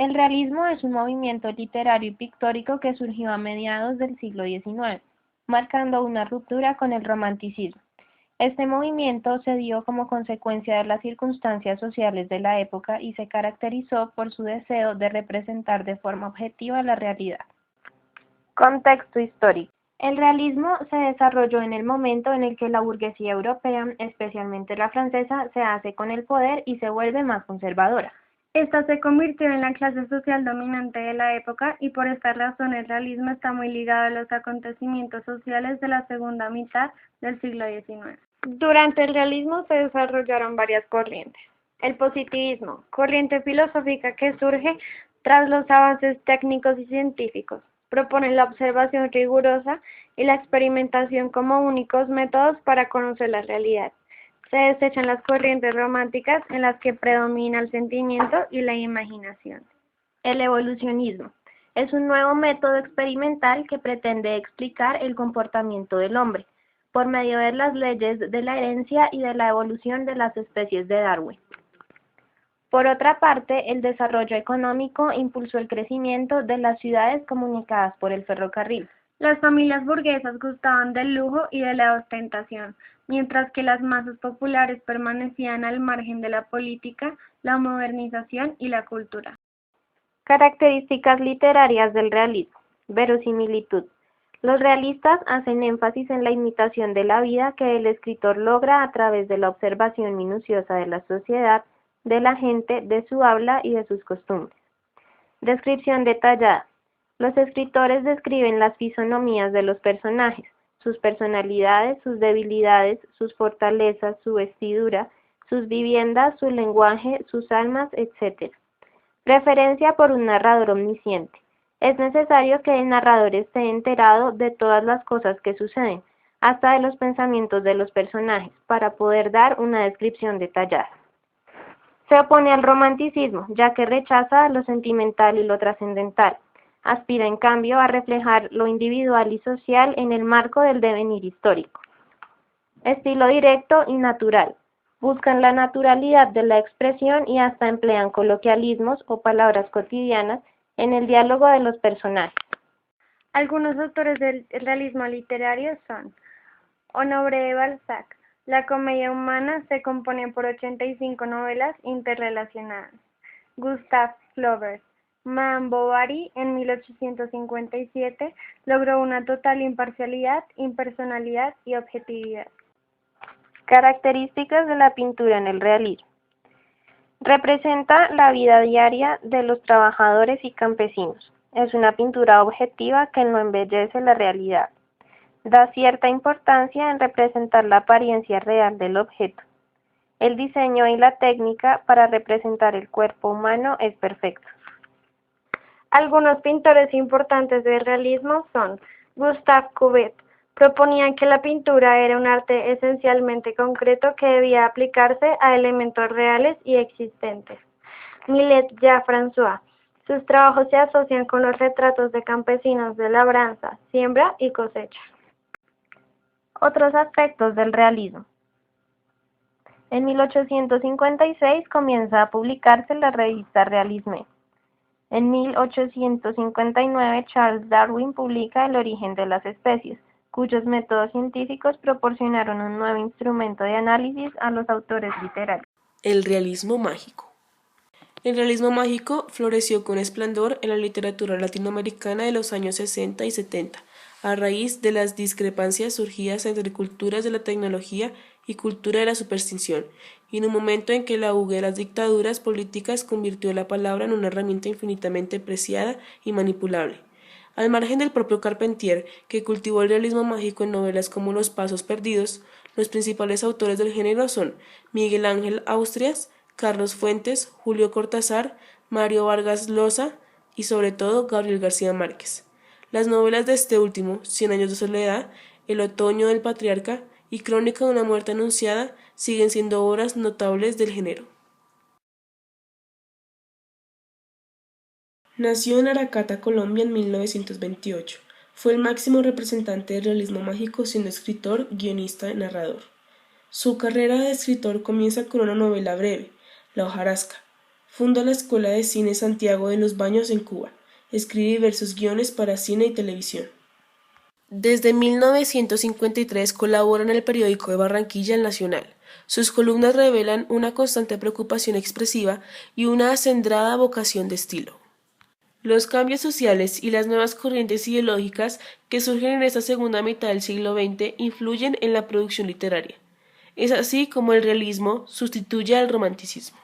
El realismo es un movimiento literario y pictórico que surgió a mediados del siglo XIX, marcando una ruptura con el romanticismo. Este movimiento se dio como consecuencia de las circunstancias sociales de la época y se caracterizó por su deseo de representar de forma objetiva la realidad. Contexto histórico. El realismo se desarrolló en el momento en el que la burguesía europea, especialmente la francesa, se hace con el poder y se vuelve más conservadora. Esta se convirtió en la clase social dominante de la época y por esta razón el realismo está muy ligado a los acontecimientos sociales de la segunda mitad del siglo XIX. Durante el realismo se desarrollaron varias corrientes. El positivismo, corriente filosófica que surge tras los avances técnicos y científicos, propone la observación rigurosa y la experimentación como únicos métodos para conocer la realidad. Se desechan las corrientes románticas en las que predomina el sentimiento y la imaginación. El evolucionismo es un nuevo método experimental que pretende explicar el comportamiento del hombre por medio de las leyes de la herencia y de la evolución de las especies de Darwin. Por otra parte, el desarrollo económico impulsó el crecimiento de las ciudades comunicadas por el ferrocarril. Las familias burguesas gustaban del lujo y de la ostentación, mientras que las masas populares permanecían al margen de la política, la modernización y la cultura. Características literarias del realismo. Verosimilitud. Los realistas hacen énfasis en la imitación de la vida que el escritor logra a través de la observación minuciosa de la sociedad, de la gente, de su habla y de sus costumbres. Descripción detallada. Los escritores describen las fisonomías de los personajes, sus personalidades, sus debilidades, sus fortalezas, su vestidura, sus viviendas, su lenguaje, sus almas, etc. Referencia por un narrador omnisciente. Es necesario que el narrador esté enterado de todas las cosas que suceden, hasta de los pensamientos de los personajes, para poder dar una descripción detallada. Se opone al romanticismo, ya que rechaza lo sentimental y lo trascendental. Aspira, en cambio, a reflejar lo individual y social en el marco del devenir histórico. Estilo directo y natural. Buscan la naturalidad de la expresión y hasta emplean coloquialismos o palabras cotidianas en el diálogo de los personajes. Algunos autores del realismo literario son Honoré de Balzac. La comedia humana se compone por 85 novelas interrelacionadas. Gustave Flaubert. Madame Bovary, en 1857, logró una total imparcialidad, impersonalidad y objetividad. Características de la pintura en el realismo. Representa la vida diaria de los trabajadores y campesinos. Es una pintura objetiva que no embellece la realidad. Da cierta importancia en representar la apariencia real del objeto. El diseño y la técnica para representar el cuerpo humano es perfecto. Algunos pintores importantes del realismo son Gustave Courbet. Proponía que la pintura era un arte esencialmente concreto que debía aplicarse a elementos reales y existentes. Millet François. Sus trabajos se asocian con los retratos de campesinos de labranza, siembra y cosecha. Otros aspectos del realismo. En 1856 comienza a publicarse la revista Realisme. En 1859 Charles Darwin publica El origen de las especies, cuyos métodos científicos proporcionaron un nuevo instrumento de análisis a los autores literarios. El realismo mágico. El realismo mágico floreció con esplendor en la literatura latinoamericana de los años 60 y 70, a raíz de las discrepancias surgidas entre culturas de la tecnología y cultura de la superstición, y en un momento en que la auge de las dictaduras políticas convirtió la palabra en una herramienta infinitamente preciada y manipulable. Al margen del propio Carpentier, que cultivó el realismo mágico en novelas como Los Pasos Perdidos, los principales autores del género son Miguel Ángel Austrias, Carlos Fuentes, Julio Cortázar, Mario Vargas Llosa y sobre todo Gabriel García Márquez. Las novelas de este último, Cien años de soledad, El otoño del patriarca y Crónica de una muerte anunciada, siguen siendo obras notables del género. Nació en Aracata, Colombia en 1928. Fue el máximo representante del realismo mágico siendo escritor, guionista y narrador. Su carrera de escritor comienza con una novela breve, La hojarasca. Funda la Escuela de Cine Santiago de los Baños en Cuba. Escribe diversos guiones para cine y televisión. Desde 1953 colabora en el periódico de Barranquilla El Nacional. Sus columnas revelan una constante preocupación expresiva y una acendrada vocación de estilo. Los cambios sociales y las nuevas corrientes ideológicas que surgen en esta segunda mitad del siglo XX influyen en la producción literaria. Es así como el realismo sustituye al romanticismo.